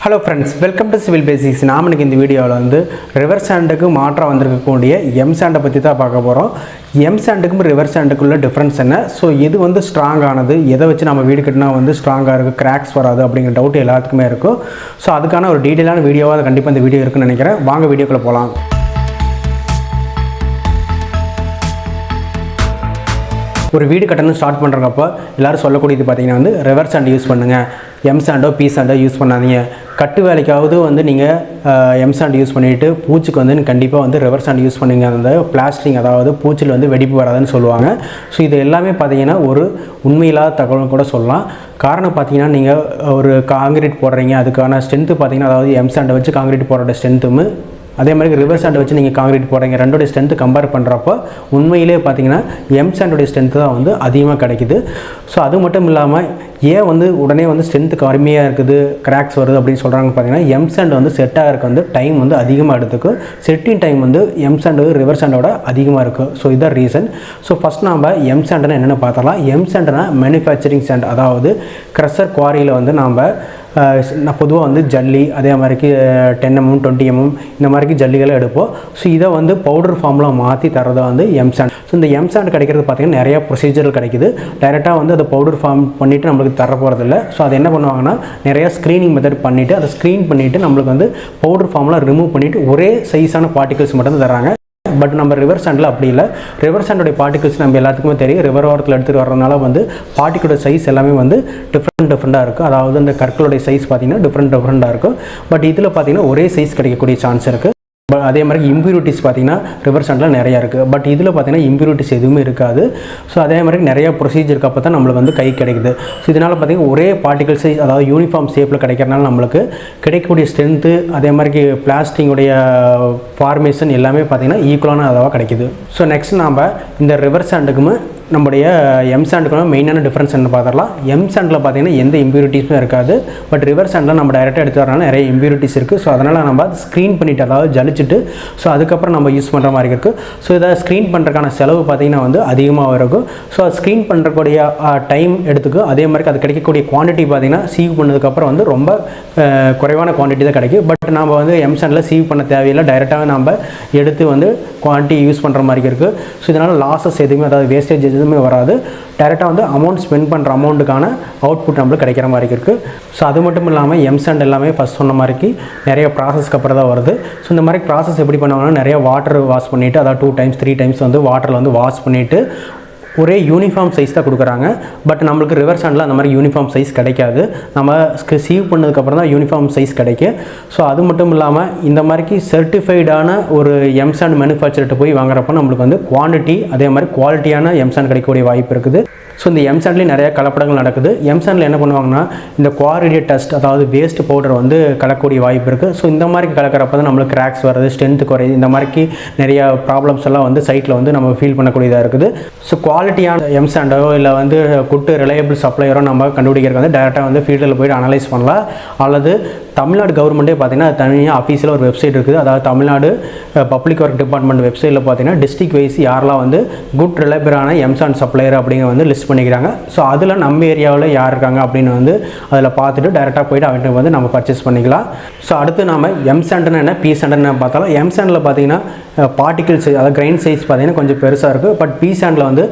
Hello friends, welcome to civil basics. நாம் இன்னைக்கு இந்த வீடியோவில் வந்து ரிவர் சாண்டுக்கு மாற்றாக வந்திருக்கக்கூடிய எம் சாண்டை பற்றி தான் பார்க்க போகிறோம். எம் சாண்டுக்கும் ரிவர் சாண்டுக்குள்ள டிஃப்ரென்ஸ் என்ன, ஸோ எது வந்து ஸ்ட்ராங்கானது, எதை வச்சு நம்ம வீடு கட்டினா வந்து ஸ்ட்ராங்காக இருக்குது, கிராக்ஸ் வராது அப்படிங்கிற டவுட் எல்லாத்துக்குமே இருக்கும். ஸோ அதுக்கான ஒரு டீட்டெயிலான வீடியோவாக கண்டிப்பாக இந்த வீடியோ இருக்குன்னு நினைக்கிறேன். வாங்க வீடியோக்குள்ளே போகலாம். ஒரு வீடு கட்டணும் ஸ்டார்ட் பண்ணுறப்போ எல்லோரும் சொல்லக்கூடியது பார்த்தீங்கன்னா வந்து ரிவர் சாண்ட் யூஸ் பண்ணுங்கள், எம் சாண்டோ பி சாண்டோ யூஸ் பண்ணாதீங்க. கட்டு வேலைக்காவது வந்து நீங்கள் எம் சாண்ட் யூஸ் பண்ணிவிட்டு பூச்சிக்கு வந்து கண்டிப்பாக வந்து ரிவர் சாண்ட் யூஸ் பண்ணுங்க. அந்த பிளாஸ்டிங் அதாவது பூச்சில் வந்து வெடிப்பு வராதுன்னு சொல்லுவாங்க. ஸோ இது எல்லாமே பார்த்தீங்கன்னா ஒரு உண்மையில்லாத தகவல் கூட சொல்லலாம். காரணம் பார்த்தீங்கன்னா நீங்கள் ஒரு காங்கிரீட் போடுறீங்க, அதுக்கான ஸ்ட்ரென்த்து பார்த்தீங்கன்னா அதாவது எம் சாண்டை வச்சு காங்கிரீட் போடுற ஸ்ட்ரென்த்தும் அதே மாதிரி ரிவர் சாண்டை வச்சு நீங்கள் காங்கிரீட் போடுறீங்க, ரெண்டோடைய ஸ்ட்ரென்த்து கம்பேர் பண்ணுறப்போ உண்மையிலே பார்த்தீங்கன்னா எம் சாண்டோடைய ஸ்ட்ரென்த்து தான் வந்து அதிகமாக கிடைக்குது. ஸோ அது மட்டும் இல்லாமல் ஏன் வந்து உடனே வந்து ஸ்ட்ரென்த்து கம்மியாக இருக்குது, கிராக்ஸ் வருது அப்படின்னு சொல்கிறாங்கன்னு பார்த்தீங்கன்னா எம் சாண்ட் வந்து செட் ஆகிறதுக்கு வந்து டைம் வந்து அதிகமாக எடுத்துக்கும். செட்டிங் டைம் வந்து எம் சாண்டு ரிவர் சாண்டோட அதிகமாக இருக்கும். ஸோ இதுதான் ரீசன். ஸோ ஃபஸ்ட் நம்ம எம் சாண்டுனா என்னென்னு பார்த்தலாம். எம் சாண்டுனா மேனுஃபேக்சரிங் சாண்ட், அதாவது க்ரஷர் குவாரியில் வந்து நான் பொதுவாக வந்து ஜல்லி அதே மாதிரிக்கு 10 mm 20 mm இந்த மாதிரிக்கு ஜல்லிகளை எடுப்போம். ஸோ இதை வந்து பவுடர் ஃபார்மில் மாற்றி தரதை வந்து எம் சாண்ட். ஸோ இந்த எம் சாண்ட் கிடைக்கிறது பார்த்திங்கன்னா நிறையா ப்ரொசீஜர் கிடைக்குது. டைரெக்டாக வந்து அதை பவுடர் ஃபார்ம் பண்ணிவிட்டு நம்மளுக்கு தர போகிறதில்ல. ஸோ அது என்ன பண்ணுவாங்கன்னா நிறையா ஸ்க்ரீனிங் மெத்தட் பண்ணிவிட்டு அதை ஸ்க்ரீன் பண்ணிவிட்டு நம்மளுக்கு வந்து பவுடர் ஃபார்மில் ரிமூவ் பண்ணிவிட்டு ஒரே சைஸான பார்ட்டிகல்ஸ் மட்டும் தான் தராங்க. பட் நம்ம ரிவர் சாண்டில் அப்படி இல்லை. ரிவர் சாண்டோடைய பார்ட்டிகல்ஸ் நம்ம எல்லாத்துக்குமே தெரியும். ரிவர் ஓரத்தில் எடுத்துகிட்டு வரதுனால வந்து பார்ட்டிகளோட சைஸ் எல்லாமே வந்து டிஃப்ரெண்ட்டாக இருக்கும். அதாவது அந்த கற்களுடைய சைஸ் பார்த்திங்கன்னா டிஃப்ரெண்ட்டாக இருக்கும். பட் இதில் பார்த்திங்கன்னா ஒரே சைஸ் கிடைக்கக்கூடிய சான்ஸ் இருக்குது. அதே மாதிரி இம்ப்யூரிட்டிஸ் பார்த்திங்கன்னா ரிவர் சாண்டில் நிறையா இருக்குது. பட் இதில் பார்த்திங்கன்னா இம்ப்யூரிட்டிஸ் எதுவுமே இருக்காது. ஸோ அதே மாதிரி நிறையா ப்ரொசீஜருக்கு அப்போ தான் நம்மளுக்கு வந்து கை கிடைக்குது. ஸோ இதனால் பார்த்திங்கன்னா ஒரே பார்ட்டிகல் சைஸ் அதாவது யூனிஃபார்ம் ஷேப்பில் கிடைக்கிறனால நம்மளுக்கு கிடைக்கக்கூடிய ஸ்ட்ரென்த்து அதே மாதிரி பிளாஸ்டிங்குடைய ஃபார்மேஷன் எல்லாமே பார்த்திங்கன்னா ஈக்குவலான அளவாக கிடைக்குது. ஸோ நெக்ஸ்ட் நாம் இந்த ரிவர் சாண்டுக்குமே நம்முடைய எம் சாண்டுக்குள்ள மெயினான டிஃப்ரென்ஸ் என்ன பார்த்துடலாம். எம் சாண்டில் பார்த்திங்கன்னா எந்த இம்ப்யூரிட்டிஸுமே இருக்காது. பட் ரிவர் சாண்டில் நம்ம டைரெக்டாக எடுத்து வரனால நிறைய இம்ப்யூரிட்டிஸ் இருக்குது. ஸோ அதனால் நம்ம ஸ்க்ரீன் பண்ணிவிட்டு அதாவது ஜலிச்சுட்டு ஸோ அதுக்கப்புறம் நம்ம யூஸ் பண்ணுற மாதிரி இருக்குது. ஸோ இதை ஸ்க்ரீன் பண்ணுறதுக்கான செலவு பார்த்திங்கன்னா வந்து அதிகமாக இருக்கும். ஸோ அது ஸ்க்ரீன் பண்ணுறக்கூடிய டைம் எடுத்துக்கும். அதே மாதிரி அது கிடைக்கக்கூடிய குவான்டிட்டி பார்த்திங்கன்னா சீவ் பண்ணதுக்கப்புறம் வந்து ரொம்ப குறைவான குவான்டிட்டி தான் கிடைக்கும். பட் நம்ம வந்து எம் சாண்டில் சீவ் பண்ண தேவையில்லை, டைரெக்டாக நம்ம எடுத்து வந்து குவான்டிட்டி யூஸ் பண்ணுற மாதிரி இருக்குது. ஸோ இதனால் லாஸஸ் எதுவுமே அதாவது வேஸ்டேஜ் எதுவுமே வராது. டைரெக்டாக வந்து அமௌண்ட் ஸ்பெண்ட் பண்ணுற அமௌண்ட்டுக்கான அவுட்புட் நம்மளுக்கு கிடைக்கிற மாதிரி இருக்குது. ஸோ அது மட்டும் இல்லாமல் எம் சாண்ட் எல்லாமே ஃபஸ்ட் சொன்ன மாதிரிக்கு நிறைய ப்ராசஸ்க்கு அப்புறம் தான் வருது. ஸோ இந்த மாதிரி ப்ராசஸ் எப்படி பண்ணுவாங்கன்னா நிறைய வாட்டர் வாஷ் பண்ணிவிட்டு அதாவது 2 times 3 times வந்து வாட்டரில் வந்து வாஷ் பண்ணிவிட்டு ஒரே யூனிஃபார்ம் சைஸ் தான் கொடுக்குறாங்க. பட் நம்மளுக்கு ரிவர் சாண்டில் அந்த மாதிரி யூனிஃபார்ம் சைஸ் கிடைக்காது. நம்ம சீவ் பண்ணதுக்கப்புறம் தான் யூனிஃபார்ம் சைஸ் கிடைக்கும். ஸோ அது மட்டும் இல்லாமல் இந்த மாதிரிக்கு சர்டிஃபைடான ஒரு எம் சாண்ட் மேனுஃபேக்சர்கிட்ட போய் வாங்குறப்போ நம்மளுக்கு வந்து குவான்டிட்டி அதே மாதிரி குவாலிட்டியான எம் சாண்ட் கிடைக்கக்கூடிய வாய்ப்பு இருக்குது. ஸோ இந்த எம் சாண்ட்லேயும் நிறைய கலப்படங்கள் நடக்குது. எம் சாண்டில் என்ன பண்ணுவாங்கன்னா இந்த குவாரிடிய டஸ்ட் அதாவது வேஸ்ட் பவுடர் வந்து கலக்கக்கூடிய வாய்ப்பு இருக்குது. ஸோ இந்த மாதிரி கலக்கிறப்ப தான் நம்மளுக்கு கிராக்ஸ் வருது, ஸ்ட்ரென்த் குறையுது, இந்த மாதிரிக்கு நிறைய ப்ராப்ளம்ஸ் எல்லாம் வந்து சைட்டில் வந்து நம்ம ஃபீல் பண்ணக்கூடியதாக இருக்குது. ஸோ குவாலிட்டியான எம் சாண்டோ இல்லை வந்து குட் ரிலையபிள் சப்ளையரோ நம்ம கண்டுபிடிக்கிறது வந்து டேரெக்டாக வந்து ஃபீல்டில் போய்ட்டு அனலைஸ் பண்ணலாம். அல்லது தமிழ்நாடு கவர்மெண்ட்டே பார்த்திங்கன்னா தனியாக ஆஃபீஸில் ஒரு வெப்சைட் இருக்குது. அதாவது தமிழ்நாடு பப்ளிக் ஒர்க் டிபார்ட்மெண்ட் வெப்சைட்டில் பார்த்திங்கன்னா டிஸ்ட்ரிக்ட் வைஸ் யாரெல்லாம் வந்து குட் ரிலையபிளான எம் சாண்ட் சப்ளையர் அப்படிங்கிற வந்து லிஸ்ட் பண்ணிக்கிறாங்க. ஸோ அதில் நம்ம ஏரியாவில் யார் இருக்காங்க அப்படின்னு வந்து அதில் பார்த்துட்டு டைரெக்டாக போய்ட்டு அவன்கிட்ட வந்து நம்ம பர்ச்சேஸ் பண்ணிக்கலாம். ஸோ அடுத்து நாம் எம் சாண்டுன்னு என்ன பி சாண்டுன்னு பார்த்தாலும் எம் சாண்டில் பார்த்திங்கன்னா பார்ட்டிகல் சைஸ் அதாவது கிரைன் சைஸ் பார்த்திங்கன்னா கொஞ்சம் பெருசாக இருக்குது. பட் பி சாண்டில் வந்து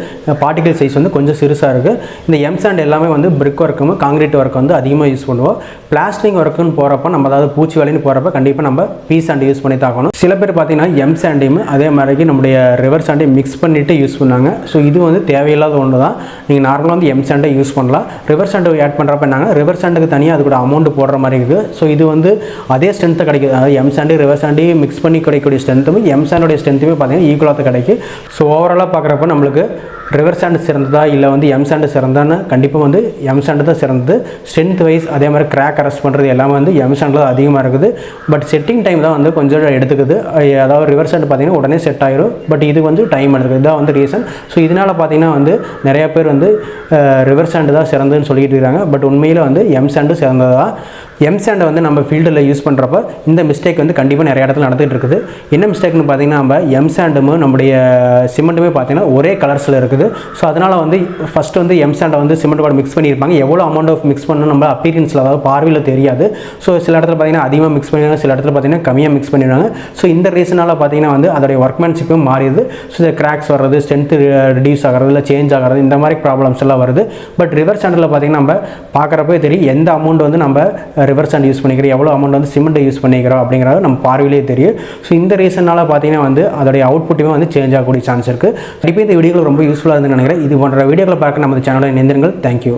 பார்ட்டிகல் சைஸ் வந்து கொஞ்சம் சிறுசாக இருக்குது. இந்த எம் சாண்ட் எல்லாமே வந்து பிரிக் ஒர்க்கும் காங்கிரீட் ஒர்க் வந்து அதிகமாக யூஸ் பண்ணுவோம். பிளாஸ்டிக் ஒர்க்குன்னு போகிறப்ப நம்ம அதாவது பூச்சி வேலைன்னு போகிறப்ப கண்டிப்பாக நம்ம பி சாண்ட் யூஸ் பண்ணி தாக்கணும். சில பேர் பார்த்திங்கன்னா எம் சாண்டையும் அதே மாதிரிக்கு நம்முடைய ரிவர் சாண்டையும் மிக்ஸ் பண்ணிவிட்டு யூஸ் பண்ணாங்க. ஸோ இது வந்து தேவையில்லாத ஒன்று தான். நீங்கள் நார்மலாக வந்து எம் சாண்டை யூஸ் பண்ணலாம். ரிவர் சாண்டை ஆட் பண்ணுறப்ப என்னங்க ரிவர் சாண்டுக்கு தனியாக அது கூட அமௌண்ட் போடுற மாதிரி இருக்குது. ஸோ இது வந்து அதே ஸ்ட்ரென்த்தை கிடைக்குது. அதாவது எம் சாண்டு ரிவர் சாண்டி மிக்ஸ் பண்ணி கிடைக்கக்கூடிய ஸ்ட்ரென்த்தும் எம் சாண்டோடைய ஸ்ட்ரென்த்துமே பார்த்தீங்கன்னா ஈக்குவலாக கிடைக்கும். ஸோ ஓவராலாக பார்க்குறப்ப நம்மளுக்கு ரிவர் சாண்டு சிறந்ததா இல்லை வந்து எம் சாண்டு சிறந்தான்னு கண்டிப்பாக வந்து எம் சாண்டு தான் சிறந்தது. ஸ்ட்ரென்த் வைஸ் அதே மாதிரி கிராக் அரெஸ்ட் பண்ணுறது எல்லாமே வந்து எம் சாண்டில் தான் அதிகமாக இருக்குது. பட் செட்டிங் டைம் தான் வந்து கொஞ்சம் எடுத்துக்குது. அதாவது ரிவர் சாண்டு பார்த்திங்கன்னா உடனே செட் ஆகிடும். பட் இது வந்து டைம் எடுத்துக்குது. இதுதான் வந்து ரீசன். ஸோ இதனால் பார்த்திங்கன்னா வந்து நிறையா பேர் வந்து ரிவர் சாண்டு தான் சிறந்ததுன்னு சொல்லிட்டு இருக்காங்க. பட் உண்மையில் வந்து எம் சாண்டு சிறந்ததா. எம் சாண்டை வந்து நம்ம ஃபீல்டில் யூஸ் பண்ணுறப்ப இந்த மிஸ்டேக் வந்து கண்டிப்பாக நிறைய இடத்துல நடந்துகிட்டு இருக்குது. என்ன மிஸ்டேக்னு பார்த்திங்கன்னா நம்ம எம் சாண்டும் நம்முடைய சிமெண்ட்டுமே பார்த்திங்கன்னா ஒரே கலர்ஸில் இருக்குது. இருக்குது. ஸோ அதனால் வந்து ஃபஸ்ட்டு வந்து எம்சாண்டை வந்து சிமெண்ட் கூட மிக்ஸ் பண்ணியிருப்பாங்க. எவ்வளோ அமௌண்ட் ஆஃப் மிக்ஸ் பண்ணணும் நம்ம அப்பீரியன்ஸில், அதாவது பார்வையில் தெரியாது. ஸோ சில இடத்துல பார்த்தீங்கன்னா அதிகமாக மிக்ஸ் பண்ணிடுவாங்க, சில இடத்துல பார்த்தீங்கன்னா கம்மியாக மிக்ஸ் பண்ணிடுவாங்க. ஸோ இந்த ரீசனால் பார்த்தீங்கன்னா வந்து அதோடைய ஒர்க்மேன்ஷிப்பும் மாறிடுது. ஸோ இந்த கிராக்ஸ் வர்றது, ஸ்ட்ரென்த்து ரெடியூஸ் ஆகிறது, இல்லை சேஞ்ச் ஆகிறது, இந்த மாதிரி ப்ராப்ளம்ஸ் எல்லாம் வருது. பட் ரிவர்ஸ் சாண்டில் பார்த்தீங்கன்னா நம்ம பார்க்குறப்பே தெரியும் எந்த அமௌண்ட் வந்து நம்ம ரிவர்ஸ் சாண்ட் யூஸ் பண்ணிக்கிறோம், எவ்வளோ அமௌண்ட் வந்து சிமெண்ட் யூஸ் பண்ணிக்கிறோம் அப்படிங்கிறது நம்ம பார்வையிலே தெரியும். ஸோ இந்த ரீசனால் பார்த்தீங்கன்னா வந்து அதோடைய அவுட்புட்டுமே வந்து சேஞ்ச் ஆகக்கூடிய சான்ஸ் இருக்குது. கண்டிப்பாக இந்த வீடியோவில் ரொம்ப யூஸ்ஃபுல்லாக இருக்குன்னு நினைக்கிறேன். இது போன்ற வீடியோக்களை பார்க்க நம்ம சேனலில் இணைந்திருங்கள். தேங்க்யூ.